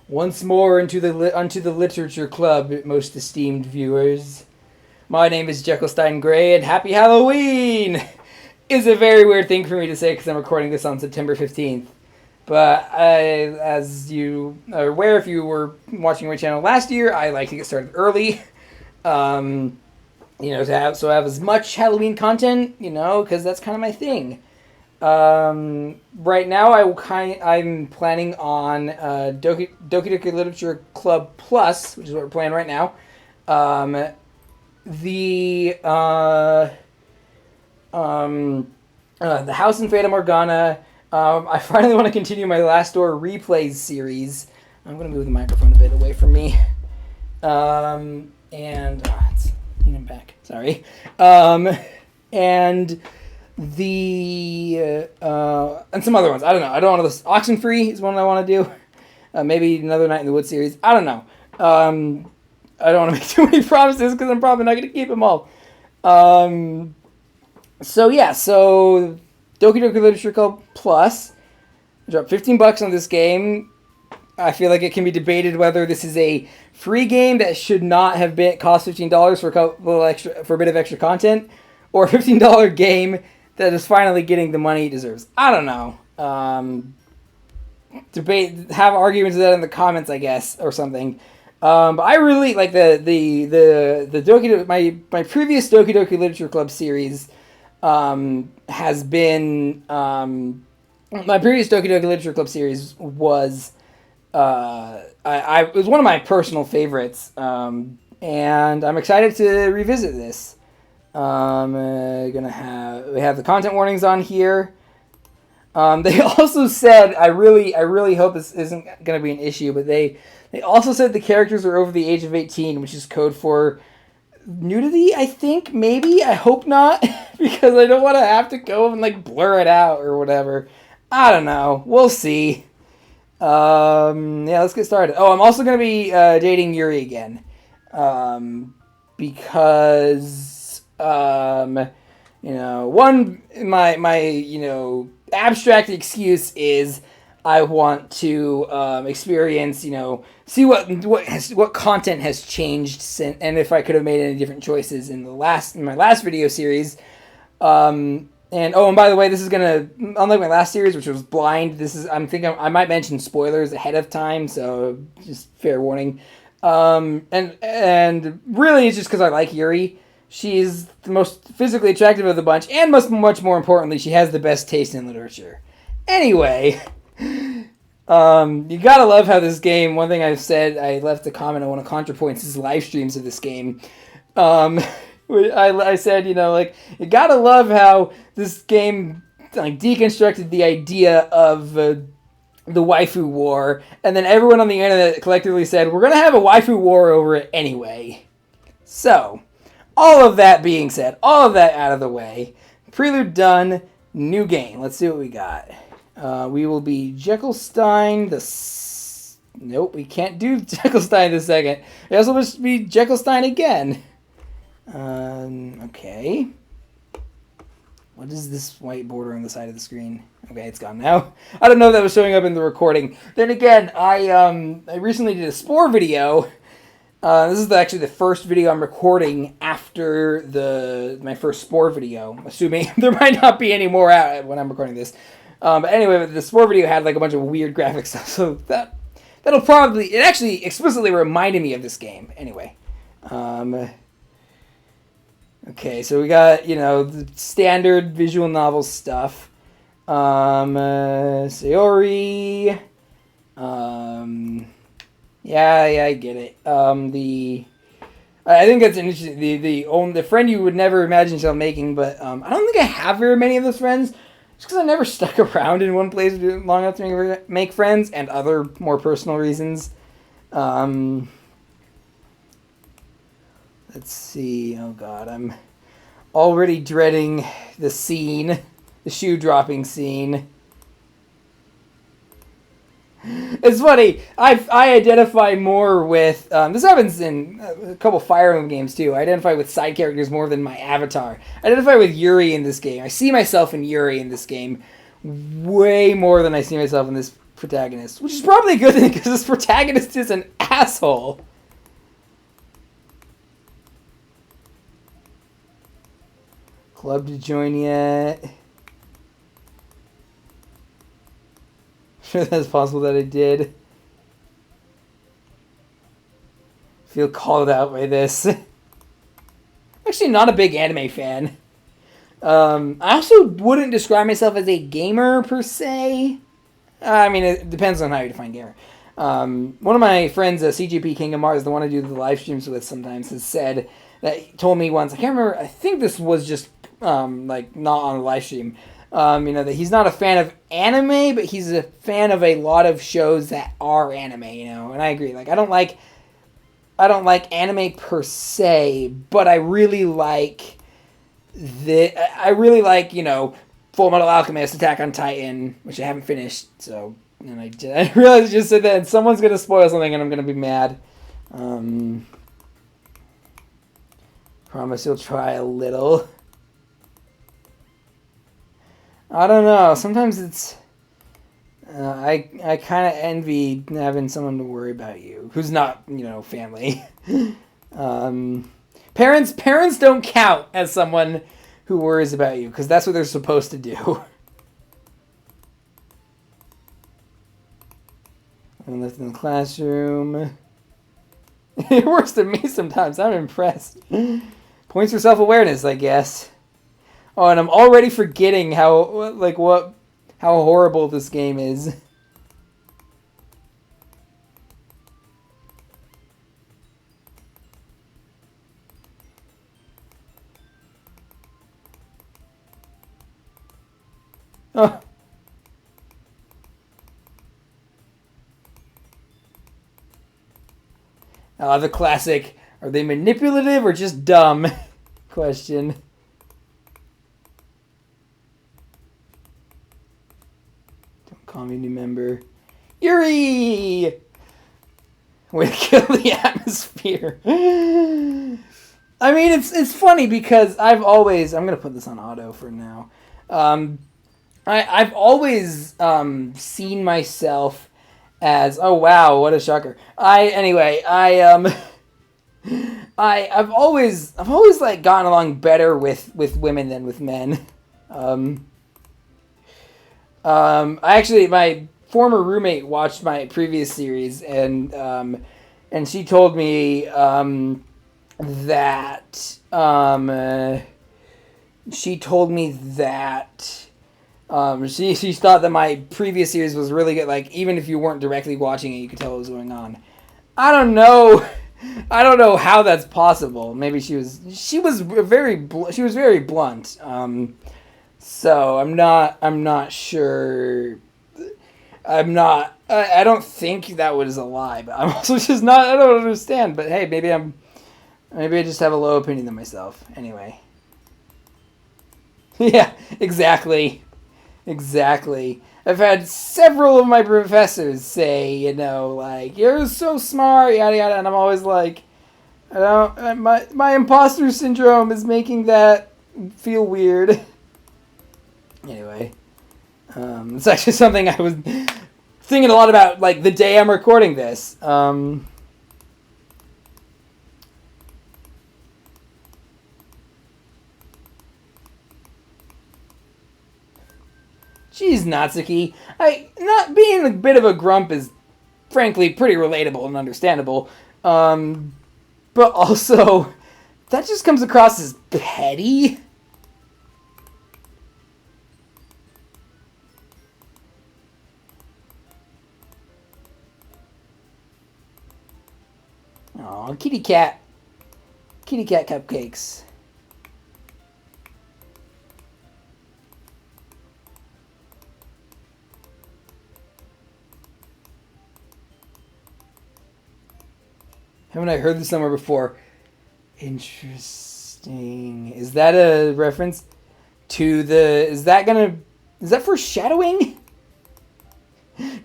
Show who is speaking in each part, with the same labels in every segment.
Speaker 1: once more unto the literature club, most esteemed viewers. My name is Jekyllstein Gray, and happy Halloween! Is a very weird thing for me to say because I'm recording this on September 15th. But as you are aware, if you were watching my channel last year, I like to get started early. To have as much Halloween content, because that's kind of my thing. Right now, I'm planning on Doki Doki Literature Club Plus, which is what we're playing right now. The House in Fata Morgana. I finally want to continue my Last Door Replays series. I'm going to move the microphone a bit away from me. It's leaning back. Sorry. And some other ones. I don't know. I don't want to. Oxenfree is one I want to do. Maybe another Night in the Woods series. I don't know. I don't want to make too many promises because I'm probably not going to keep them all. So Doki Doki Literature Club Plus. I dropped $15 on this game. I feel like it can be debated whether this is a free game that should not have cost $15 for a bit of extra content, or a $15 game that is finally getting the money it deserves. I don't know. Have arguments of that in the comments, I guess, or something. But I really like the Doki. My previous Doki Doki Literature Club series has been my previous Doki Doki Literature Club series was it was one of my personal favorites, and I'm excited to revisit this. We have the content warnings on here. They also said, I really hope this isn't going to be an issue, but they also said the characters are over the age of 18, which is code for nudity, I think, maybe. I hope not, because I don't want to have to go and blur it out or whatever. I don't know. We'll see. Let's get started. Oh, I'm also going to be dating Yuri again, because my abstract excuse is I want to experience, see what content has changed since, and if I could have made any different choices in my last video series. And by the way, this is gonna, unlike my last series, which was blind, I might mention spoilers ahead of time, so just fair warning. And really, it's just because I like Yuri. She's the most physically attractive of the bunch, and much more importantly, she has the best taste in literature. Anyway, you gotta love how this game. One thing I've said, I left a comment on one of ContraPoints' live streams of this game. I said, you gotta love how this game deconstructed the idea of the waifu war, and then everyone on the internet collectively said, we're gonna have a waifu war over it anyway. So, all of that being said, all of that out of the way, prelude done, new game. Let's see what we got. We will be Jekyllstein Nope, we can't do Jekyllstein the second. It also must be Jekyllstein again. Okay. What is this white border on the side of the screen? Okay, it's gone now. I don't know if that was showing up in the recording. Then again, I recently did a Spore video. This is actually the first video I'm recording after my first Spore video, assuming there might not be any more out when I'm recording this. But anyway, the Spore video had a bunch of weird graphic stuff, so that'll probably, it actually explicitly reminded me of this game. Anyway. Okay, so we got, the standard visual novel stuff. Sayori. I get it. I think that's an interesting, the friend you would never imagine yourself making, but I don't think I have very many of those friends, just because I never stuck around in one place long enough to make friends, and other more personal reasons. Let's see. Oh god, I'm already dreading the scene, the shoe dropping scene. It's funny. I identify more with this happens in a couple Fire Emblem games too. I identify with side characters more than my avatar. I identify with Yuri in this game. I see myself in Yuri in this game way more than I see myself in this protagonist, which is probably a good thing because this protagonist is an asshole. Club to join yet? Sure, that's possible that I did. Feel called out by this. I'm actually not a big anime fan. I also wouldn't describe myself as a gamer per se. I mean, it depends on how you define gamer. One of my friends, CGP King of Mars, the one I do the live streams with sometimes, has said that he told me once. I can't remember. I think this was just like not on a live stream. That he's not a fan of anime, but he's a fan of a lot of shows that are anime. And I agree. Like I don't like anime per se, but I really like Full Metal Alchemist, Attack on Titan, which I haven't finished. So, and I realized I just said that, and someone's gonna spoil something, and I'm gonna be mad. Promise you'll try a little. I don't know. Sometimes it's. I kind of envy having someone to worry about you who's not, family. Parents don't count as someone who worries about you because that's what they're supposed to do. I'm left in the classroom. It works to me sometimes. I'm impressed. Points for self-awareness, I guess. Oh, and I'm already forgetting how horrible this game is. Oh. The classic, are they manipulative or just dumb? Question. Don't call me new member. Yuri! Way to kill the atmosphere. I mean, it's funny because I'm going to put this on auto for now. I've always seen myself as, oh wow, what a shocker. I've always like gotten along better with women than with men. My former roommate watched my previous series and she told me that she thought that my previous series was really good. Like, even if you weren't directly watching it, you could tell what was going on. I don't know how that's possible. Maybe she was very blunt. So I'm not sure. I don't think that was a lie, but I'm also just not. I don't understand. But hey, maybe I just have a low opinion of myself. Anyway. Yeah, exactly. I've had several of my professors say, you're so smart, yada yada, and I'm always like, my imposter syndrome is making that feel weird. Anyway, it's actually something I was thinking a lot about, like, the day I'm recording this. Jeez, Natsuki. Not being a bit of a grump is, frankly, pretty relatable and understandable. But also, that just comes across as petty. Aw, kitty cat. Kitty cat cupcakes. Haven't I heard this somewhere before? Interesting. Is that a reference to the... Is that foreshadowing?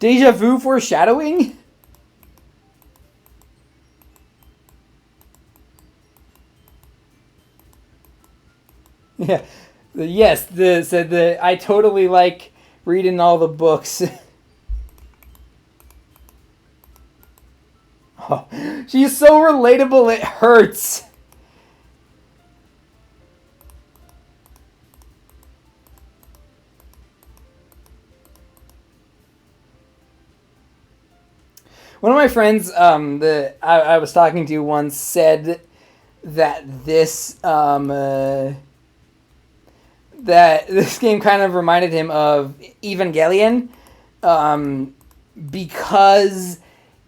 Speaker 1: Deja vu foreshadowing? Yeah. Yes, I totally like reading all the books. Oh, she's so relatable, it hurts. One of my friends that I was talking to once said that that this game kind of reminded him of Evangelion, because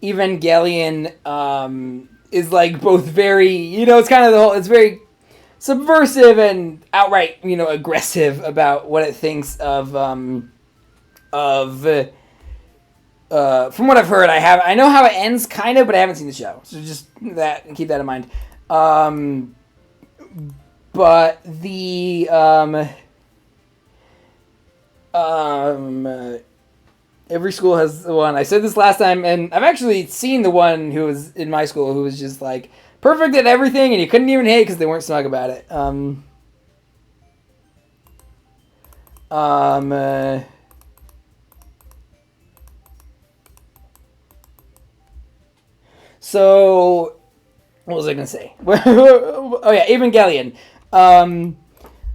Speaker 1: Evangelion is like both very, it's kind of it's very subversive and outright, aggressive about what it thinks of from what I've heard. I know how it ends kind of, but I haven't seen the show, so just keep that in mind. But the every school has one. I said this last time, and I've actually seen the one who was in my school who was just like perfect at everything, and you couldn't even hate because they weren't smug about it. So, what was I going to say? Oh yeah, Evangelion.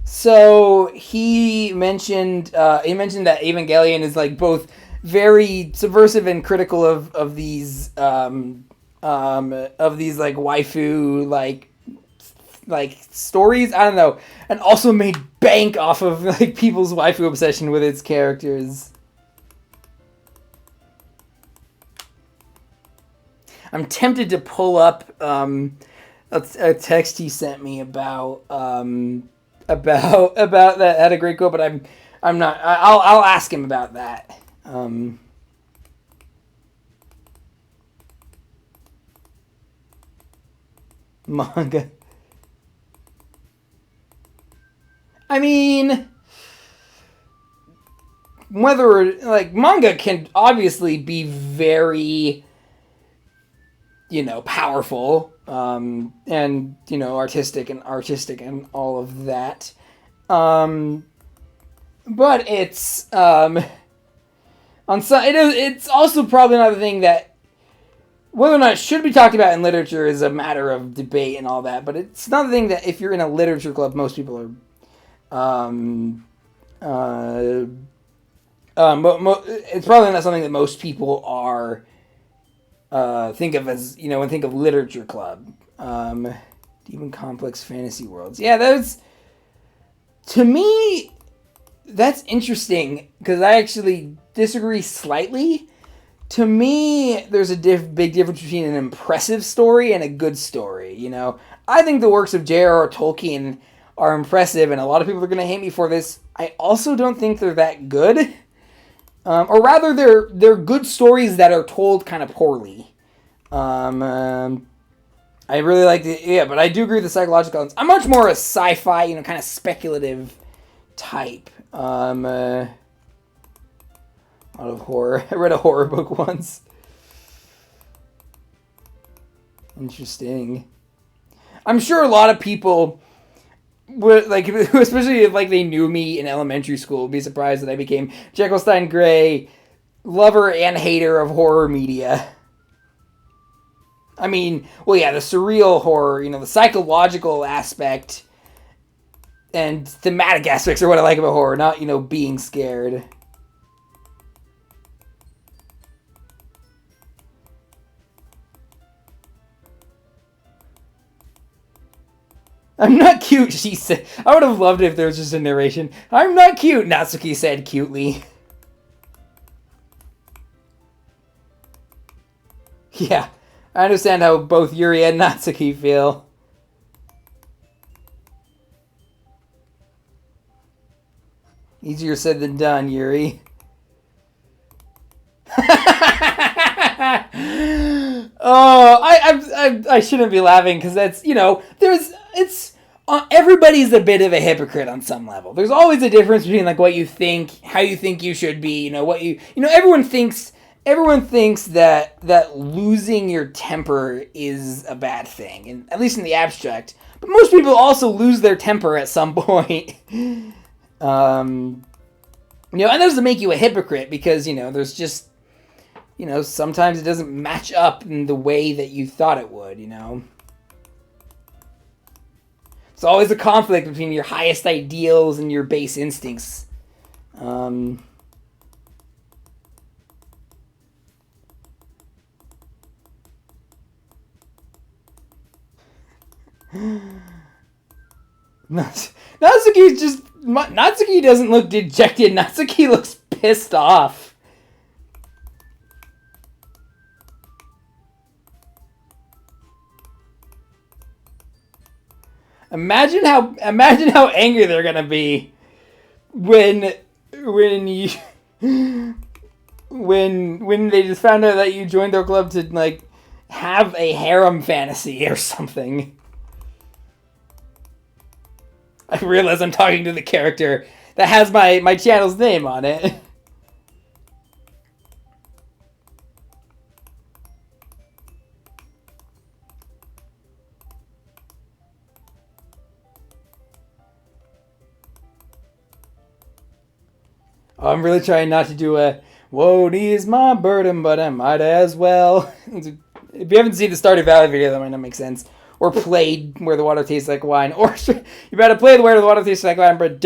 Speaker 1: So he mentioned that Evangelion is like both very subversive and critical of these like waifu like stories. I don't know, and also made bank off of like people's waifu obsession with its characters. I'm tempted to pull up a text he sent me about that had a great quote, but I'm not. I'll ask him about that. Manga. I mean, whether like manga can obviously be very, powerful, and artistic and all of that, but it's it's also probably another thing that whether or not it should be talked about in literature is a matter of debate and all that. But it's another thing that if you're in a literature club, most people are it's probably not something that most people are think of as, when think of literature club. Even complex fantasy worlds. Yeah, to me, that's interesting, because I actually disagree slightly. To me, there's a big difference between an impressive story and a good story, I think the works of J.R.R. Tolkien are impressive, and a lot of people are going to hate me for this. I also don't think they're that good. Or rather, they're good stories that are told kind of poorly. I really like but I do agree with the psychological elements. I'm much more a sci-fi, kind of speculative type. A lot of horror. I read a horror book once. Interesting. I'm sure a lot of people would, like, especially if they knew me in elementary school, would be surprised that I became Jekyllstein Gray, lover and hater of horror media. I mean, well, yeah, the surreal horror, the psychological aspect and thematic aspects are what I like about horror, not, being scared. I'm not cute, she said. I would have loved it if there was just a narration. I'm not cute, Natsuki said cutely. Yeah, I understand how both Yuri and Natsuki feel. Easier said than done, Yuri. Oh, I shouldn't be laughing, because that's, everybody's a bit of a hypocrite on some level. There's always a difference between what you think, how you think you should be, everyone thinks that losing your temper is a bad thing, and at least in the abstract. But most people also lose their temper at some point. And that doesn't make you a hypocrite, because there's just sometimes it doesn't match up in the way that you thought it would, It's always a conflict between your highest ideals and your base instincts. Natsuki doesn't look dejected. Natsuki looks pissed off. Imagine how angry they're gonna be when they just found out that you joined their club to like have a harem fantasy or something. I realize I'm talking to the character that has my channel's name on it. I'm really trying not to do a "Woe is my burden, but I might as well." If you haven't seen the Stardew Valley video, that might not make sense. Or played Where the Water Tastes Like Wine. Or you better play Where the Water Tastes Like Wine, but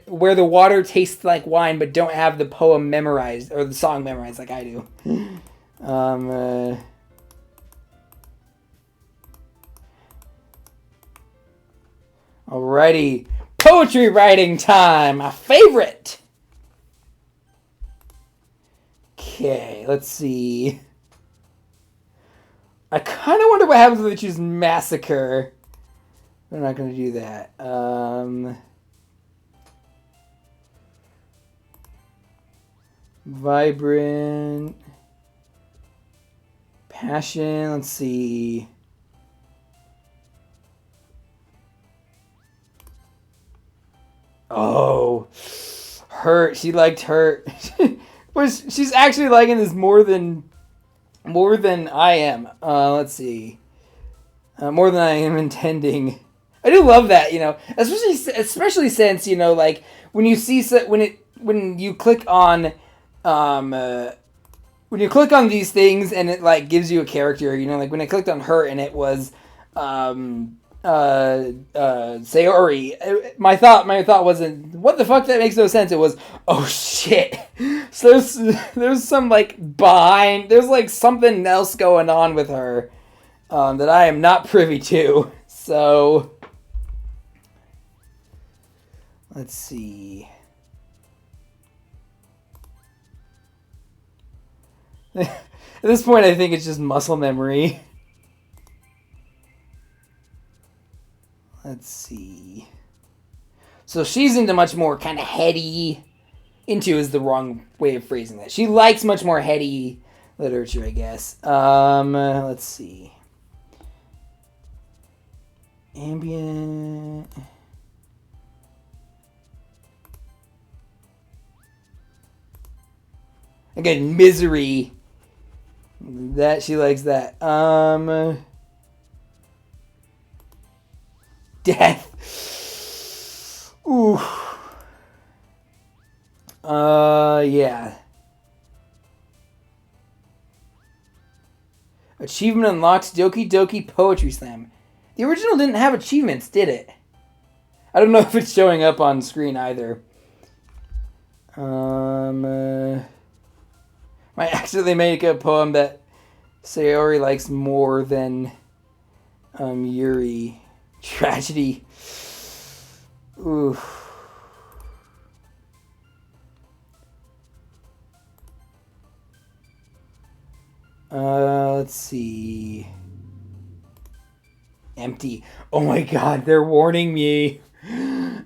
Speaker 1: Where the Water Tastes Like Wine, but don't have the poem memorized or the song memorized like I do. Alrighty, poetry writing time, my favorite. Okay, let's see. I kind of wonder what happens if they choose Massacre. They're not going to do that. Vibrant. Passion, let's see. Oh. Hurt, she liked Hurt. She's actually liking this more than I am. Let's see. More than I am intending. I do love that, especially since like when you see when you click on these things and it like gives you a character, like when I clicked on her and it was Sayori. My thought wasn't what the fuck, that makes no sense. It was, oh shit. So there's some like there's like something else going on with her that I am not privy to. So let's see. At this point I think it's just muscle memory. Let's see. So she's into much more kind of heady. Into is the wrong way of phrasing that. She likes much more heady literature, I guess. Let's see. Ambient. Again, Misery. That she likes that. Death. Ooh. Yeah. Achievement unlocks Doki Doki Poetry Slam. The original didn't have achievements, did it? I don't know if it's showing up on screen either. Might accidentally make a poem that Sayori likes more than Yuri. Tragedy. Ooh. Let's see. Empty. Oh my god, they're warning me.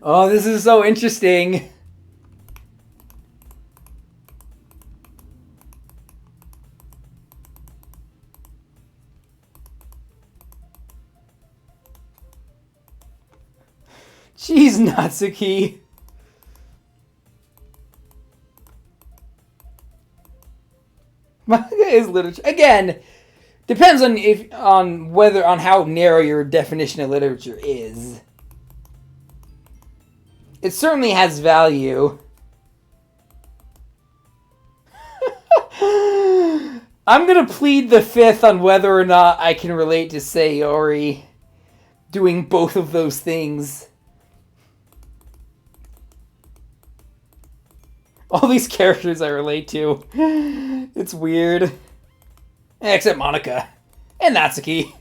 Speaker 1: Oh, this is so interesting. Jeez, Natsuki. Manga is literature. Again, depends on how narrow your definition of literature is. It certainly has value. I'm gonna plead the fifth on whether or not I can relate to Sayori doing both of those things. All these characters I relate to. It's weird. Except Monica. And Natsuki.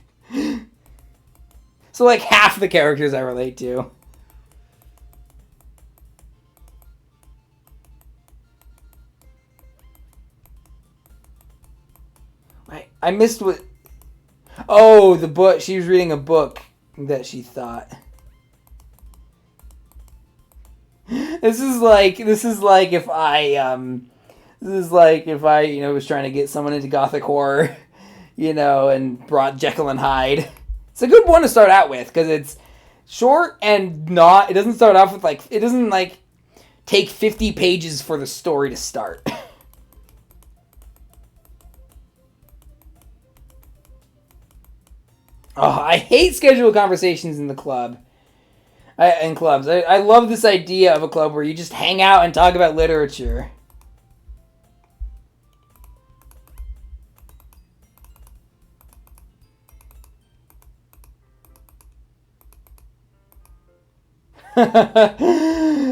Speaker 1: So like half the characters I relate to. I missed what... Oh, the book. She was reading a book that she thought. This is like if I was trying to get someone into gothic horror, and brought Jekyll and Hyde. It's a good one to start out with because it's short and not. It doesn't start off with it doesn't take 50 pages for the story to start. Oh, I hate scheduled conversations in the club. In clubs. I love this idea of a club where you just hang out and talk about literature.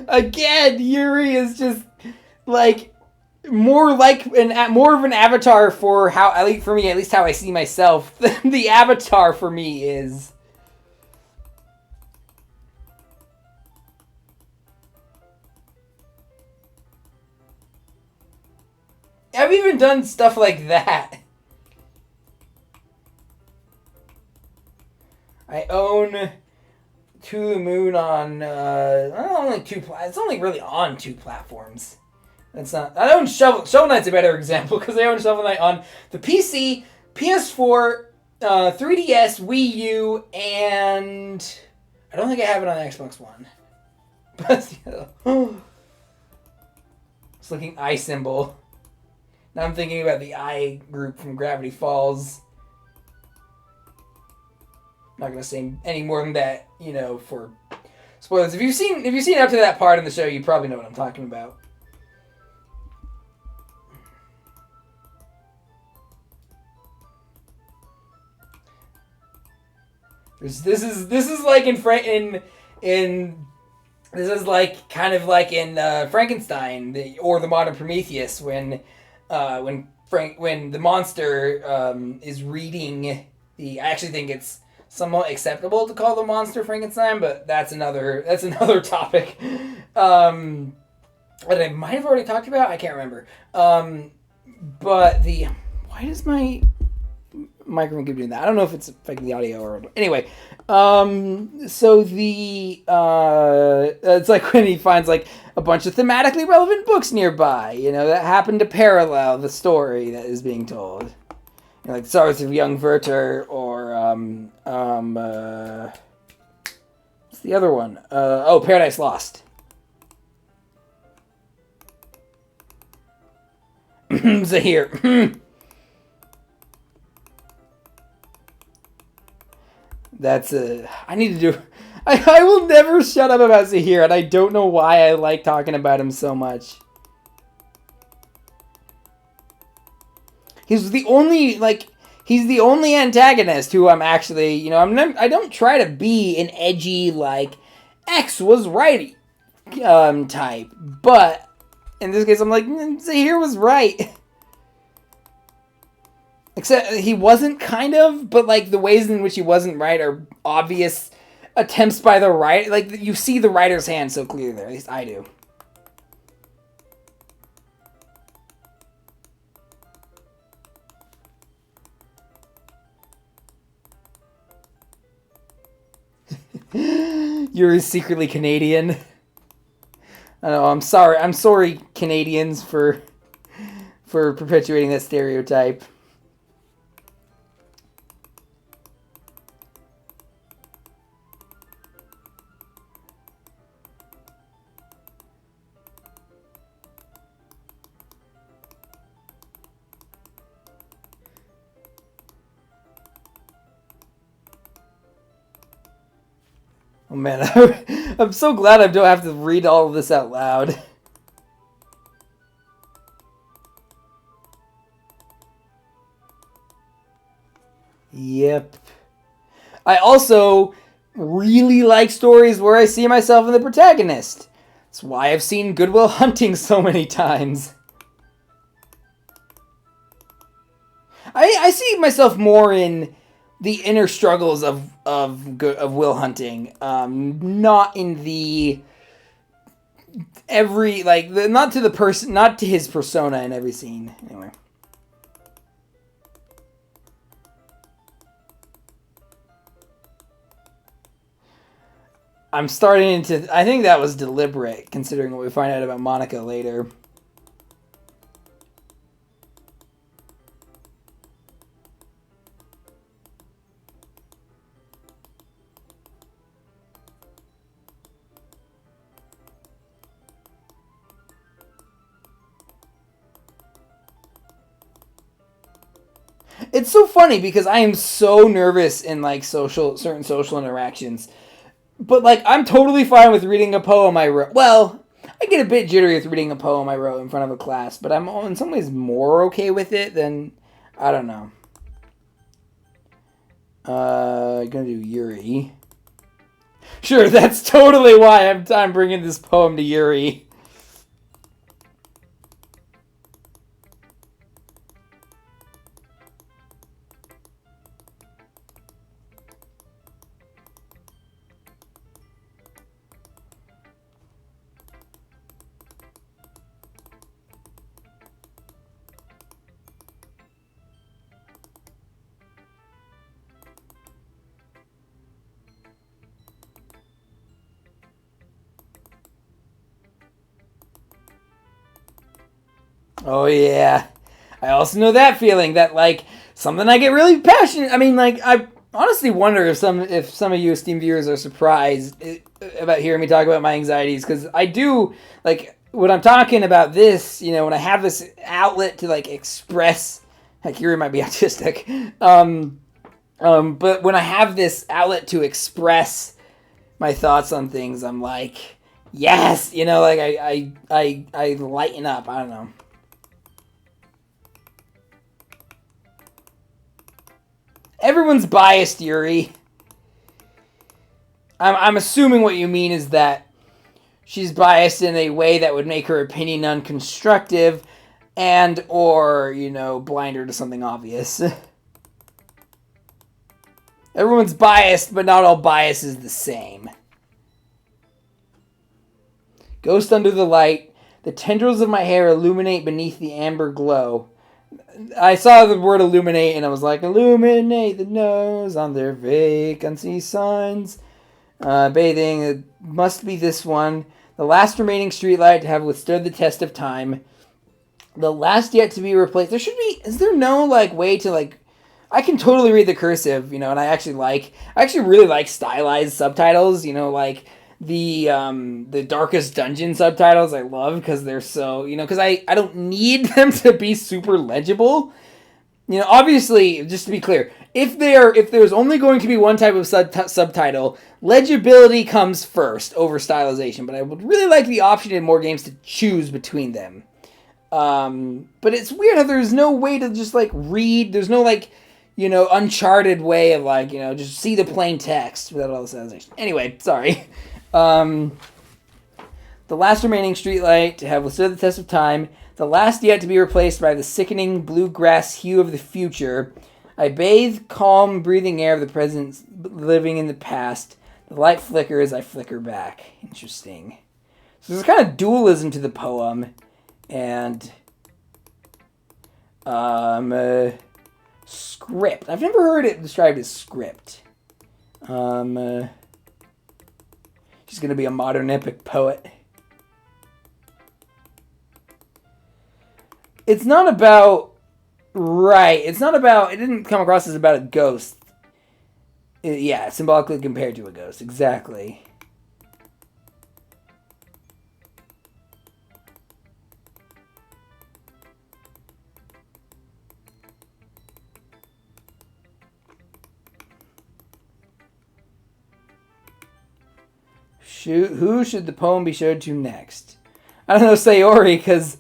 Speaker 1: Again, Yuri is just more of an avatar for how, at least for me, at least how I see myself. The avatar for me is. I've even done stuff like that. I own To the Moon on it's only really on 2 platforms. That's not. I own Shovel Knight's a better example because I own Shovel Knight on the PC, PS4, 3DS, Wii U, and I don't think I have it on Xbox One. But it's looking eye symbol. Now I'm thinking about the eye group from Gravity Falls. Not gonna say any more than that, for spoilers. If you've seen up to that part in the show, you probably know what I'm talking about. This is like in Frankenstein or the Modern Prometheus when the monster is reading the. I actually think it's somewhat acceptable to call the monster Frankenstein, but that's another topic. That I might have already talked about. I can't remember. But why does my microphone keep doing that? I don't know if it's affecting the audio or anyway. So it's like when he finds a bunch of thematically relevant books nearby, that happen to parallel the story that is being told. Like Sorrows of Young Werther or what's the other one? Paradise Lost. Zahir. I need to do. I will never shut up about Zahir, and I don't know why I like talking about him so much. He's the only antagonist who I'm actually, I don't try to be an edgy X was right type, but in this case I'm like Zahir was right. Except he wasn't kind of, but the ways in which he wasn't right are obvious attempts by the writer. You see the writer's hand so clearly there, at least I do. You're secretly Canadian. I know. I'm sorry, Canadians, for perpetuating that stereotype. Oh man, I'm so glad I don't have to read all of this out loud. Yep. I also really like stories where I see myself in the protagonist. That's why I've seen Good Will Hunting so many times. I see myself more in the inner struggles of Will Hunting, not in the every not to the person, not to his persona in every scene. Anyway. I'm starting to... I think that was deliberate, considering what we find out about Monica later. It's so funny because I am so nervous in like certain social interactions. But, like, I'm totally fine with reading a poem I wrote. Well, I get a bit jittery with reading a poem I wrote in front of a class, but I'm in some ways more okay with it than, I don't know. Gonna do Yuri. Sure, that's totally why I'm bringing this poem to Yuri. Oh, yeah. I also know that feeling, that, like, something I get really passionate... I mean, like, I honestly wonder if some of you esteemed viewers are surprised about hearing me talk about my anxieties, because I do, like, when I'm talking about this, you know, when I have this outlet to, like, express... Heck, Yuri might be autistic. But when I have this outlet to express my thoughts on things, I'm like, yes! You know, like, I lighten up. I don't know. Everyone's biased, Yuri. I'm assuming what you mean is that she's biased in a way that would make her opinion unconstructive and or, you know, blind her to something obvious. Everyone's biased, but not all bias is the same. Ghost under the light. The tendrils of my hair illuminate beneath the amber glow. I saw the word illuminate and I was like, illuminate the nose on their vacancy signs. Bathing, it must be this one. The last remaining streetlight to have withstood the test of time. The last yet to be replaced. There should be, is there no like way to like, I can totally read the cursive, you know, and I actually really like stylized subtitles, you know, like the Darkest Dungeon subtitles I love because they're so, you know, because I don't need them to be super legible. You know, obviously, just to be clear, if there's only going to be one type of subtitle, legibility comes first over stylization, but I would really like the option in more games to choose between them. But it's weird how there's no way to just like read, there's no like, you know, Uncharted way of like, you know, just see the plain text without all the stylization. Anyway, sorry. The last remaining streetlight to have withstood the test of time, the last yet to be replaced by the sickening bluegrass hue of the future. I bathe calm, breathing air of the present, living in the past. The light flickers, I flicker back. Interesting. So there's kind of dualism to the poem, and script. I've never heard it described as script. She's going to be a modern epic poet. It's not about... Right. It's not about... It didn't come across as about a ghost. Yeah, symbolically compared to a ghost. Exactly. Who should the poem be showed to next? I don't know, Sayori, because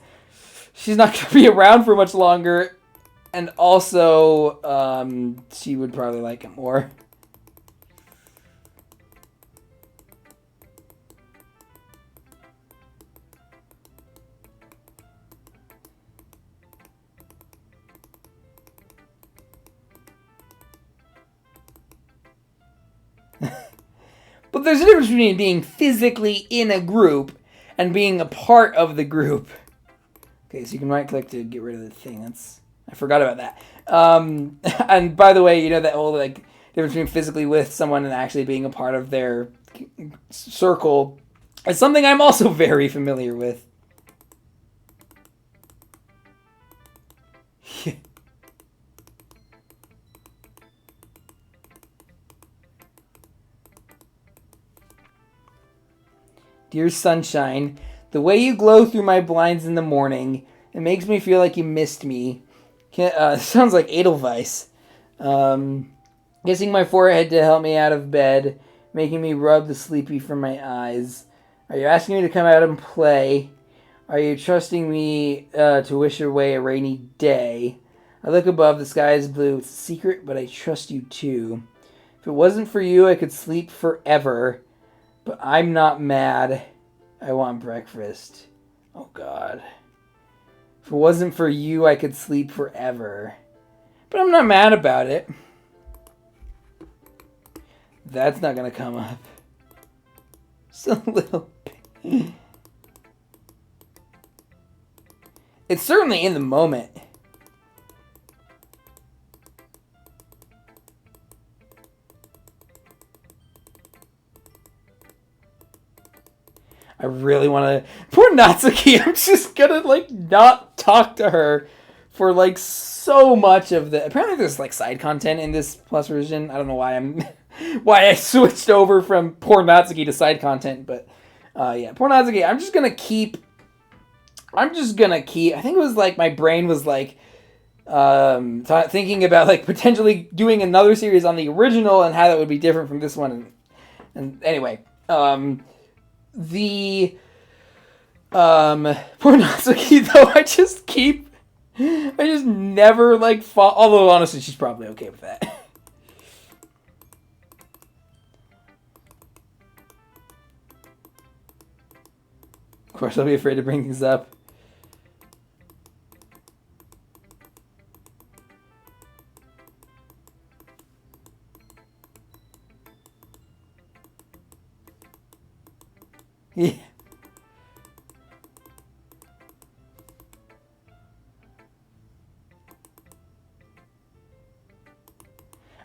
Speaker 1: she's not going to be around for much longer. And also, she would probably like it more. But there's a difference between being physically in a group and being a part of the group. Okay, so you can right click to get rid of the thing. I forgot about that. And by the way, you know that whole like difference between physically with someone and actually being a part of their circle is something I'm also very familiar with. Dear sunshine, the way you glow through my blinds in the morning, it makes me feel like you missed me. Sounds like Edelweiss. Kissing my forehead to help me out of bed, making me rub the sleepy from my eyes. Are you asking me to come out and play? Are you trusting me to wish away a rainy day? I look above, the sky is blue. It's a secret, but I trust you too. If it wasn't for you, I could sleep forever. But I'm not mad. I want breakfast. Oh, God. If it wasn't for you, I could sleep forever. But I'm not mad about it. That's not going to come up. Just a little bit. It's certainly in the moment. I really want to... Poor Natsuki, I'm just gonna, like, not talk to her for, like, so much of the... Apparently there's, like, side content in this Plus version. I don't know why why I switched over from poor Natsuki to side content, but, yeah. Poor Natsuki, I'm just gonna keep... I think it was, like, my brain was, like, thinking about, like, potentially doing another series on the original and how that would be different from this one. And anyway, poor Natsuki, though, I just never, like, fall. Although, honestly, she's probably okay with that. Of course, I'll be afraid to bring things up. Yeah.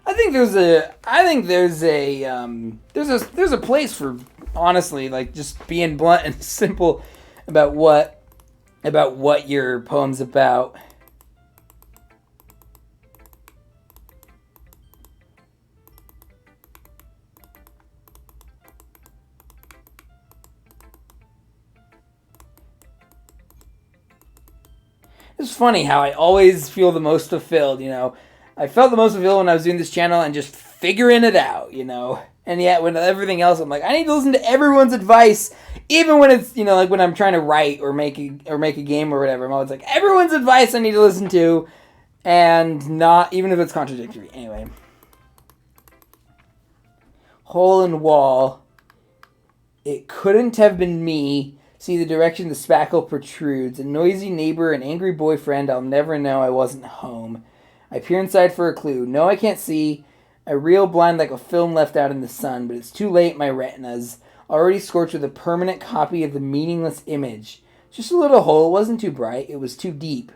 Speaker 1: I think there's a place for, honestly, like, just being blunt and simple about what your poem's about. It's funny how I always feel the most fulfilled, you know. I felt the most fulfilled when I was doing this channel and just figuring it out, you know. And yet, when everything else, I'm like, I need to listen to everyone's advice, even when it's, you know, like when I'm trying to write or make a game or whatever. I'm always like, everyone's advice I need to listen to, and not, even if it's contradictory. Anyway. Hole in wall. It couldn't have been me. See the direction the spackle protrudes. A noisy neighbor, an angry boyfriend. I'll never know I wasn't home. I peer inside for a clue. No, I can't see. I reel blind like a film left out in the sun, but it's too late. My retina's already scorched with a permanent copy of the meaningless image. Just a little hole. It wasn't too bright. It was too deep.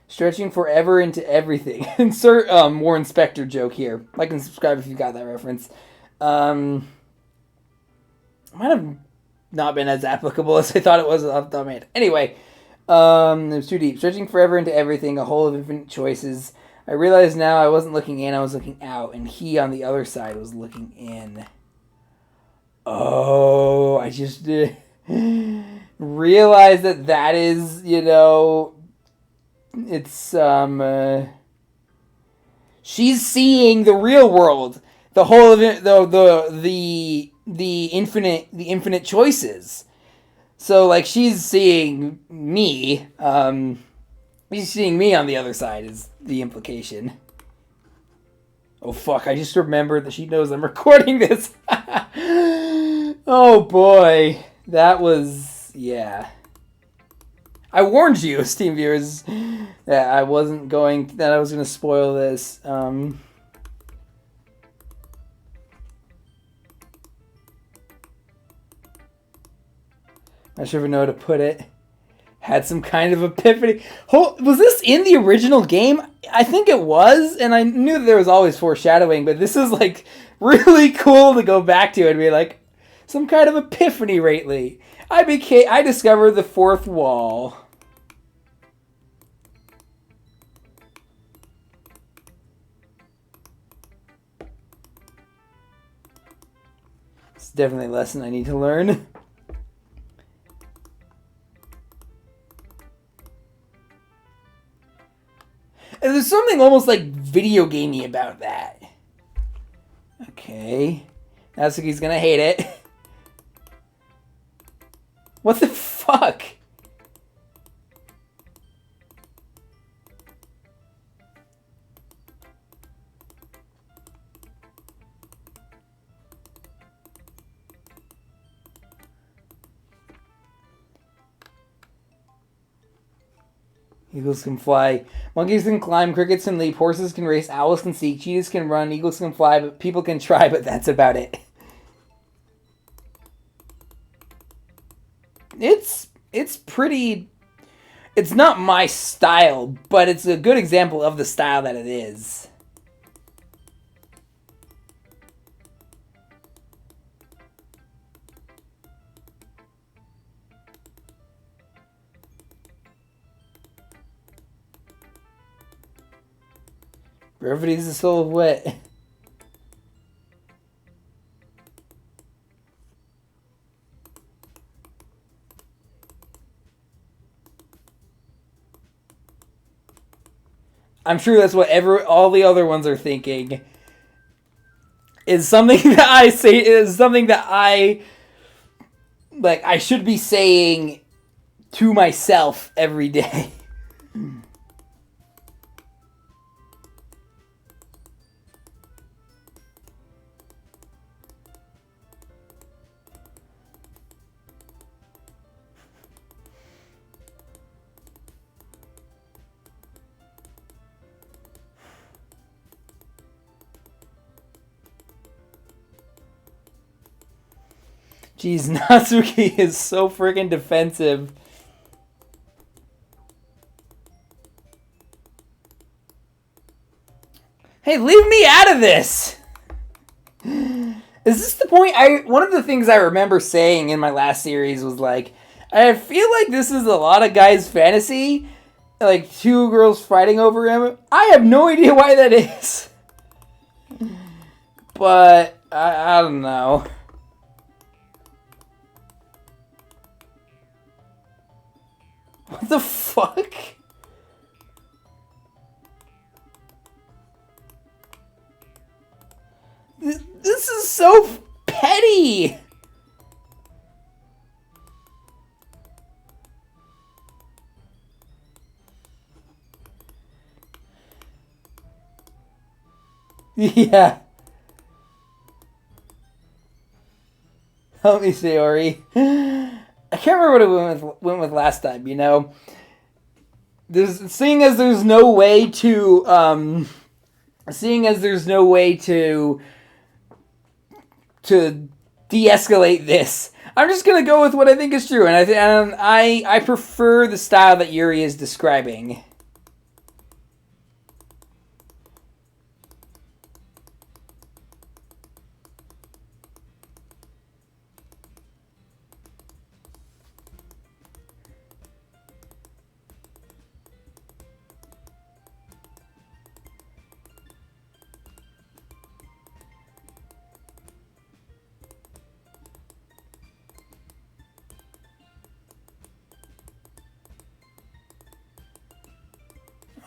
Speaker 1: Stretching forever into everything. Insert Warren Spector joke here. Like and subscribe if you got that reference. Might have not been as applicable as I thought it was off the top of my head. Anyway, it was too deep. Stretching forever into everything. A hole of infinite choices. I realize now I wasn't looking in, I was looking out, and he on the other side was looking in. Oh, I just realized that is, you know, it's, she's seeing the real world, the whole of it, the infinite choices. So, like, she's seeing me, He's seeing me on the other side is the implication. Oh fuck, I just remembered that she knows I'm recording this. Oh boy. That was... yeah. I warned you, Steam viewers, that I was going to spoil this. Not sure if I know how to put it. Had some kind of epiphany. Was this in the original game? I think it was, and I knew that there was always foreshadowing, but this is like really cool to go back to and be like, some kind of epiphany lately. I discovered the fourth wall. It's definitely a lesson I need to learn. And there's something almost like video gamey about that. Okay. Natsuki's gonna hate it. What the fuck? Eagles can fly. Monkeys can climb. Crickets can leap. Horses can race. Owls can seek. Cheetahs can run. Eagles can fly. But people can try, but that's about it. It's pretty... It's not my style, but it's a good example of the style that it is. Brevity is the soul of wit. I'm sure that's what all the other ones are thinking. Is something that I say is something that I should be saying to myself every day. Jeez, Natsuki is so friggin' defensive. Hey, leave me out of this! Is this the point? One of the things I remember saying in my last series was like, I feel like this is a lot of guys' fantasy. Like, two girls fighting over him. I have no idea why that is. But, I don't know. What the fuck? This is so petty! Yeah. Help me, Sayori. I can't remember what it went with last time, you know? Seeing as there's no way to de-escalate this, I'm just gonna go with what I think is true, and I prefer the style that Yuri is describing.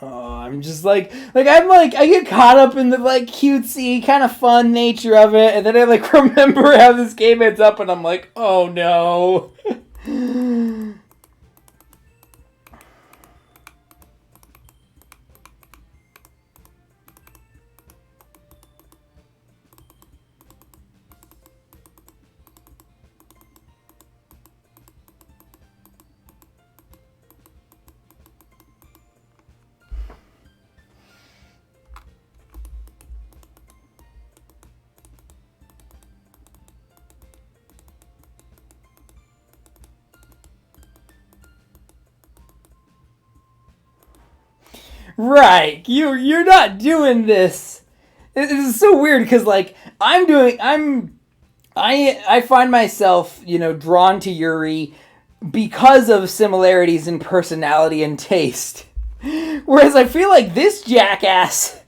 Speaker 1: Oh, I'm just I get caught up in the cutesy kind of fun nature of it, and then I remember how this game ends up, and I'm like, oh no. Right. You're not doing this. It is so weird because like I find myself, drawn to Yuri because of similarities in personality and taste. Whereas I feel like this jackass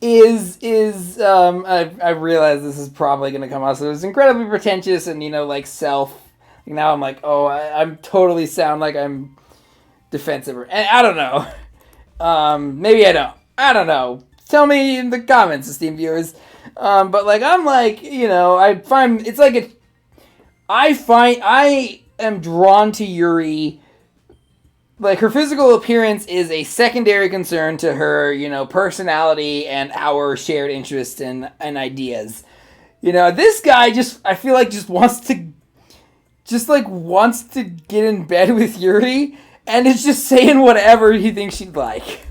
Speaker 1: I realize this is probably going to come out, so it's incredibly pretentious and, like self. Now I'm like, oh, I'm totally sound like I'm defensive. And I don't know. Maybe I don't. I don't know. Tell me in the comments, esteemed viewers. But like, I'm like, I find it's like I am drawn to Yuri. Like, her physical appearance is a secondary concern to her, personality and our shared interests and ideas. This guy I feel like wants to get in bed with Yuri and is just saying whatever he thinks she'd like.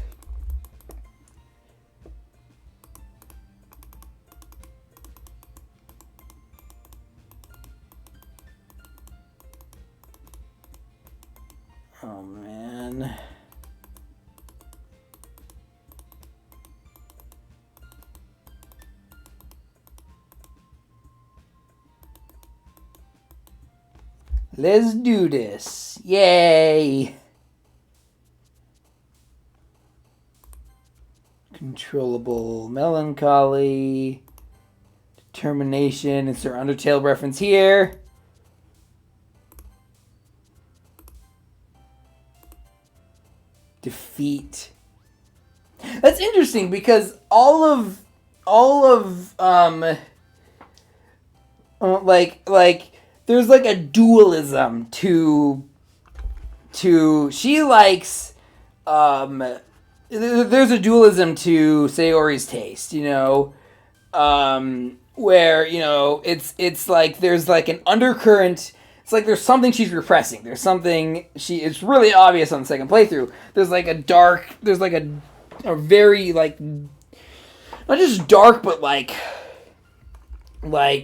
Speaker 1: Oh, man. Let's do this. Yay! Controllable melancholy. Determination. It's our Undertale reference here. Defeat. That's interesting because all of like there's like a dualism to she likes there's a dualism to Sayori's taste, where it's like there's like an undercurrent. It's like there's something she's repressing. There's something it's really obvious on the second playthrough. There's like a very like not just dark but like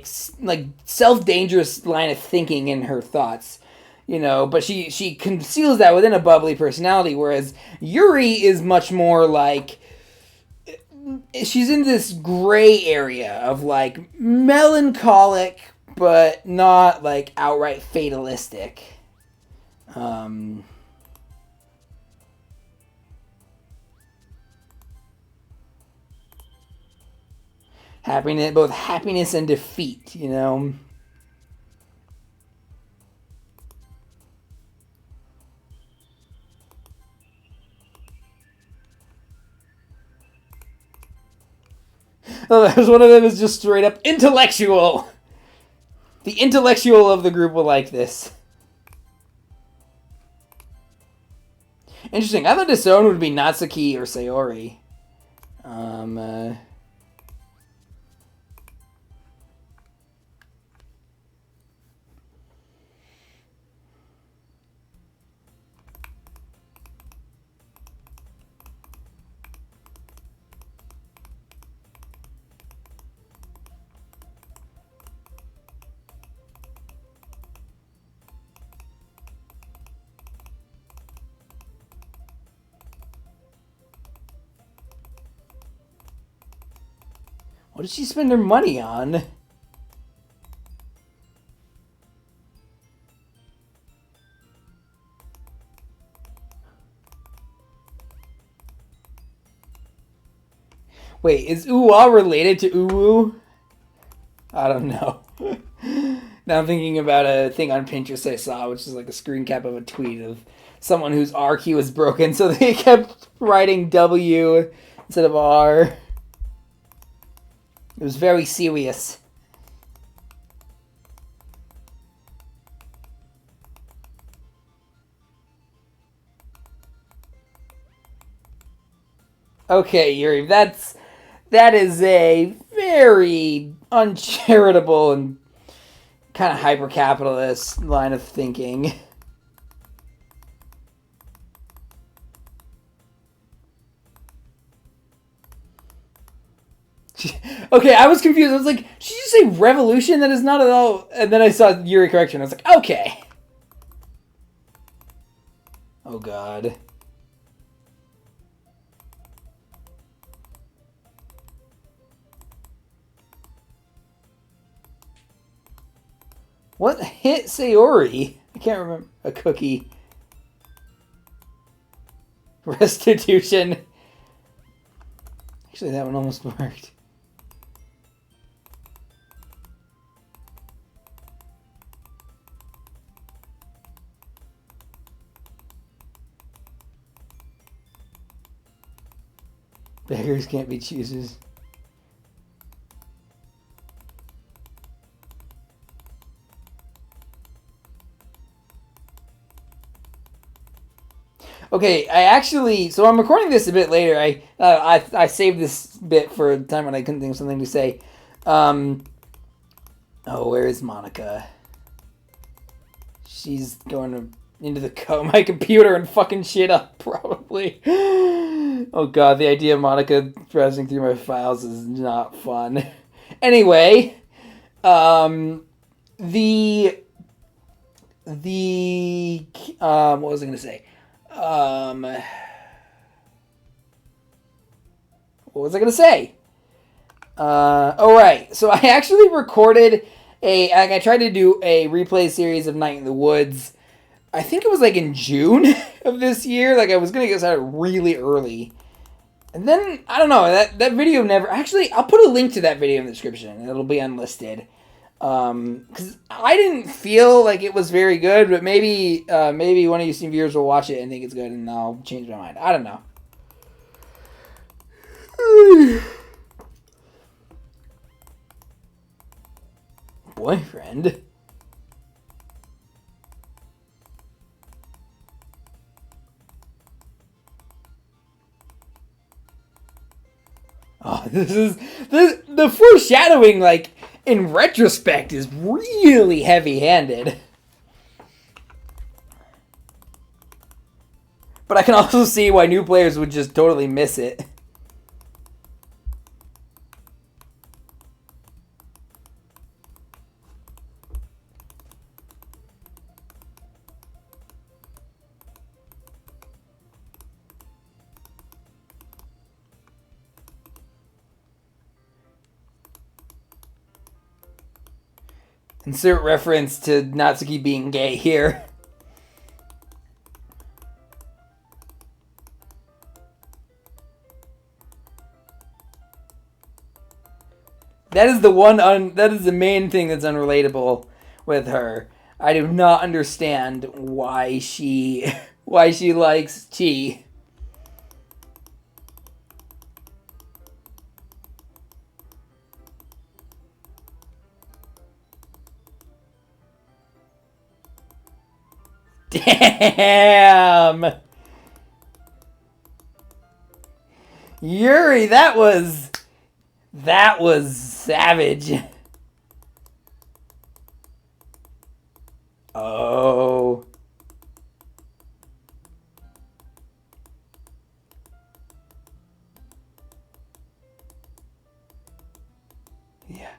Speaker 1: self-dangerous line of thinking in her thoughts. But she conceals that within a bubbly personality, whereas Yuri is much more like she's in this gray area of like melancholic but not like outright fatalistic. Happiness, both happiness and defeat, Oh, there's one of them is just straight up intellectual. The intellectual of the group will like this. Interesting. I thought Disown would be Natsuki or Sayori. What did she spend her money on? Wait, is Uwa related to Uwu? I don't know. Now I'm thinking about a thing on Pinterest I saw, which is like a screen cap of a tweet of someone whose R key was broken, so they kept writing W instead of R. It was very serious. Okay, Yuri, that is a very uncharitable and kind of hyper-capitalist line of thinking. Okay, I was confused. I was like, did you say revolution? That is not at all. And then I saw Yuri correction. I was like, okay. Oh, God. What hit Sayori? I can't remember. A cookie. Restitution. Actually, that one almost worked. Beggars can't be choosers. Okay, so I'm recording this a bit later. I saved this bit for a time when I couldn't think of something to say. Oh, where is Monica? She's going into my computer and fucking shit up, probably. Oh god, the idea of Monica browsing through my files is not fun. Anyway, what was I gonna say? What was I gonna say? Oh right. So I actually recorded I tried to do a replay series of Night in the Woods. I think it was like in June of this year. Like I was gonna get started really early. And then, I don't know, that video never... Actually, I'll put a link to that video in the description. It'll be unlisted. Because I didn't feel like it was very good, but maybe one of you viewers will watch it and think it's good, and I'll change my mind. I don't know. Boyfriend? Oh, the foreshadowing, like, in retrospect, is really heavy-handed. But I can also see why new players would just totally miss it. Insert reference to Natsuki being gay here. That is the main thing that's unrelatable with her. I do not understand why she likes Chi. Damn! Yuri, that was savage. Oh. Yeah.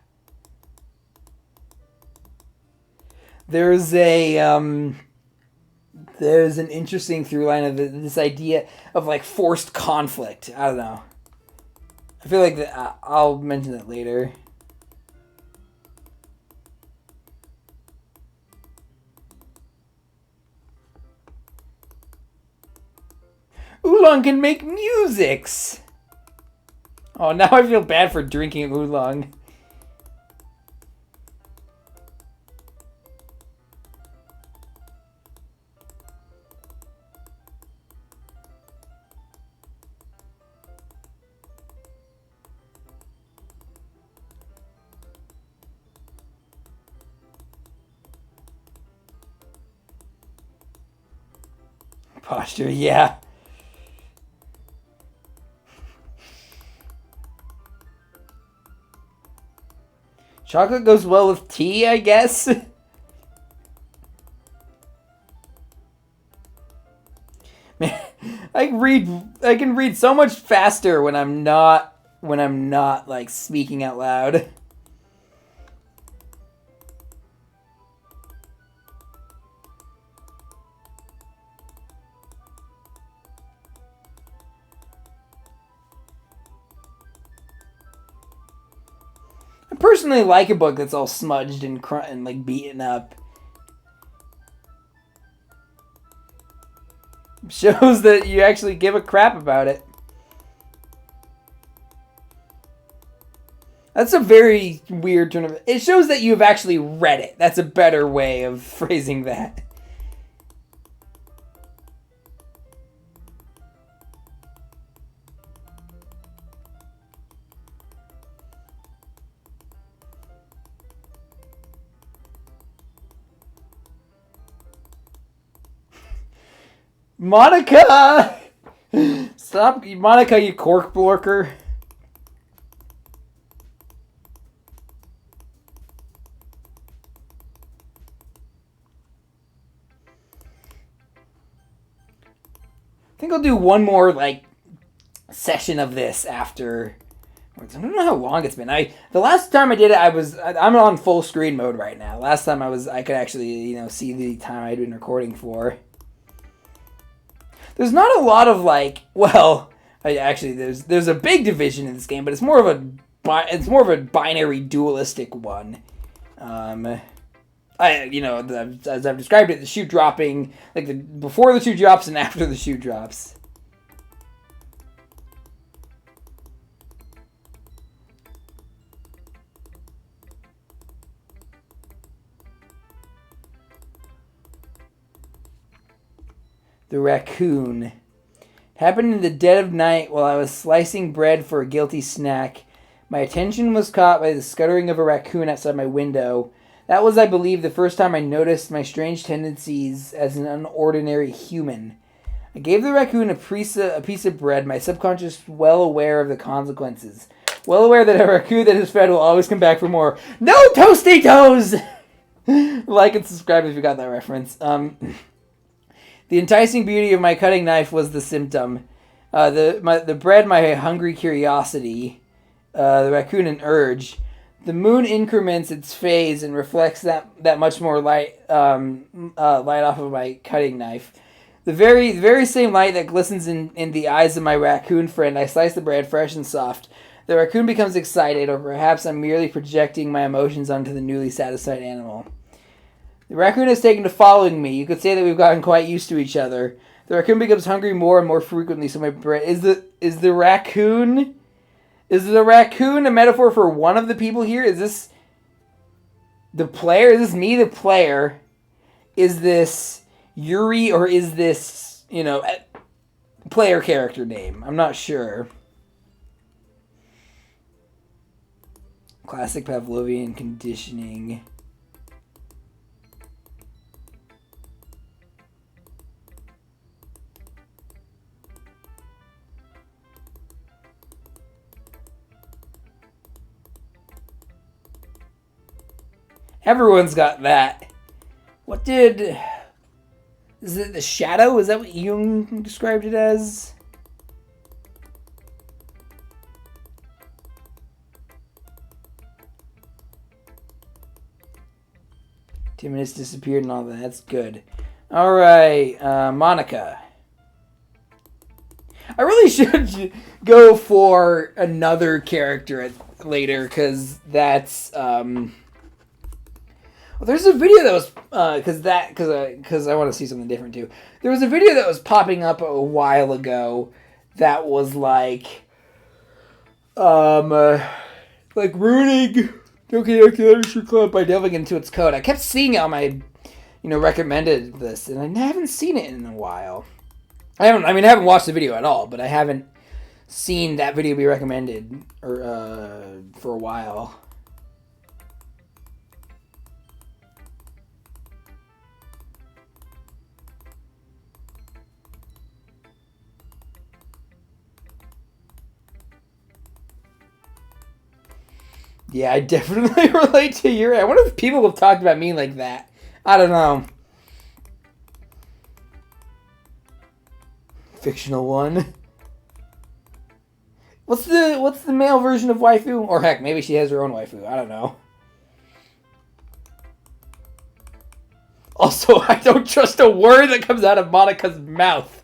Speaker 1: There's an interesting through line of this idea of like forced conflict. I don't know. I feel like I'll mention that later. Oolong can make musics. Oh, now I feel bad for drinking oolong. Posture, yeah. Chocolate goes well with tea, I guess. Man, I can read so much faster when I'm not like speaking out loud. personally like a book that's all smudged and like beaten up. Shows that you actually give a crap about it. That's a very weird turn of... It shows that you've actually read it. That's a better way of phrasing that. Monica! Stop, Monica, you cork blorker. I think I'll do one more, like, session of this after... I don't know how long it's been. The last time I did it, I'm on full screen mode right now. Last time I could actually, see the time I'd been recording for. There's not a lot of, like, well, actually, there's a big division in this game, but it's more of a binary dualistic one. As I've described it, the shoe dropping, like before the shoe drops and after the shoe drops. The raccoon. Happened in the dead of night while I was slicing bread for a guilty snack. My attention was caught by the scuttering of a raccoon outside my window. That was, I believe, the first time I noticed my strange tendencies as an unordinary human. I gave the raccoon a piece of bread, my subconscious well aware of the consequences. Well aware that a raccoon that is fed will always come back for more. No toasty toes! Like and subscribe if you got that reference. The enticing beauty of my cutting knife was the symptom. The bread, my hungry curiosity. The raccoon, an urge. The moon increments its phase and reflects that much more light off of my cutting knife. The very same light that glistens in the eyes of my raccoon friend. I slice the bread fresh and soft. The raccoon becomes excited, or perhaps I'm merely projecting my emotions onto the newly satisfied animal. The raccoon has taken to following me. You could say that we've gotten quite used to each other. The raccoon becomes hungry more and more frequently, so my bread... Is the raccoon a metaphor for one of the people here? Is this the player? Is this me, the player? Is this Yuri, or is this, player character name? I'm not sure. Classic Pavlovian conditioning. Everyone's got that. Is it the shadow? Is that what Jung described it as? Timidus disappeared and all that. That's good. Alright, Monica. I really should go for another character later, because that's... Well, there's a video that was because I want to see something different too. There was a video that was popping up a while ago that was like ruining Doki Doki Literature Club by delving into its code. I kept seeing it on my recommended list, and I haven't seen it in a while. I haven't watched the video at all, but I haven't seen that video be recommended for a while. Yeah, I definitely relate to Yuri. I wonder if people have talked about me like that. I don't know. Fictional one. What's the male version of waifu? Or heck, maybe she has her own waifu. I don't know. Also, I don't trust a word that comes out of Monica's mouth.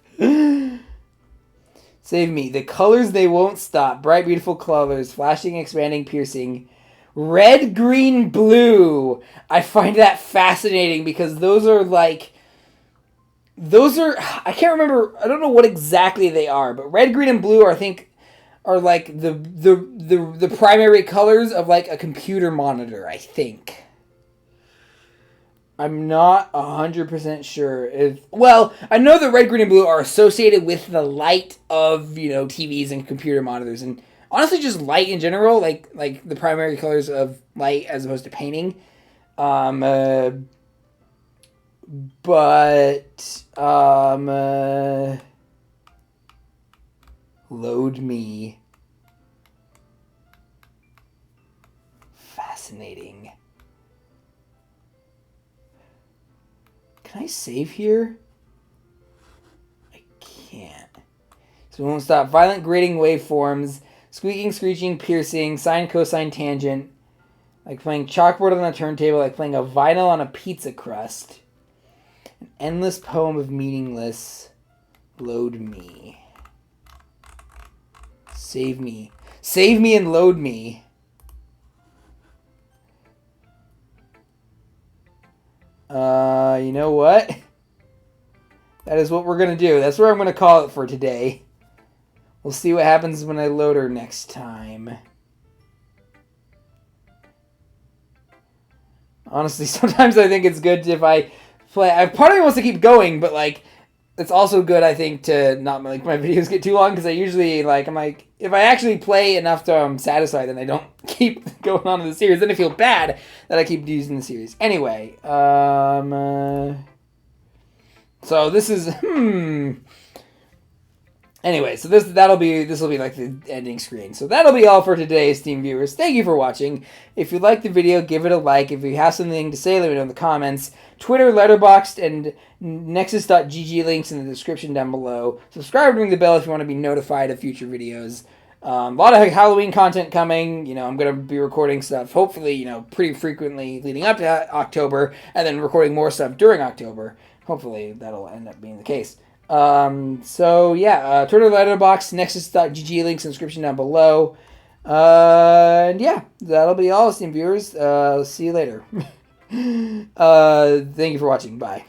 Speaker 1: Save me. The colors, they won't stop. Bright, beautiful colors. Flashing, expanding, piercing. Red, green, blue. I find that fascinating because those are I can't remember. I don't know what exactly they are, but red, green, and blue I think are like the primary colors of like a computer monitor. I think. I'm not 100% sure if... Well, I know that red, green, and blue are associated with the light of, TVs and computer monitors. And honestly, just light in general, like the primary colors of light as opposed to painting. Load me. Fascinating. Can I save here? I can't. So we won't stop. Violent grating waveforms, squeaking, screeching, piercing, sine, cosine, tangent. Like playing chalkboard on a turntable, like playing a vinyl on a pizza crust. An endless poem of meaningless. Load me. Save me. Save me and load me. You know what? That is what we're going to do. That's where I'm going to call it for today. We'll see what happens when I load her next time. Honestly, sometimes I think it's good if I play... Part of me wants to keep going, but, it's also good, I think, to not make my videos get too long, because I usually, if I actually play enough to I'm satisfied, then I don't keep going on in the series. Then I feel bad that I keep using the series. Anyway, so this is, Anyway, so this will be like the ending screen. So that'll be all for today, esteemed viewers. Thank you for watching. If you liked the video, give it a like. If you have something to say, let me know in the comments. Twitter, Letterboxd, and Nexus.gg links in the description down below. Subscribe and ring the bell if you want to be notified of future videos. A lot of Halloween content coming. I'm going to be recording stuff, hopefully, pretty frequently leading up to October, and then recording more stuff during October. Hopefully, that'll end up being the case. Twitter, Letterboxd, Nexus.gg links in the description down below. And yeah, that'll be all, esteemed viewers. See you later. Thank you for watching. Bye.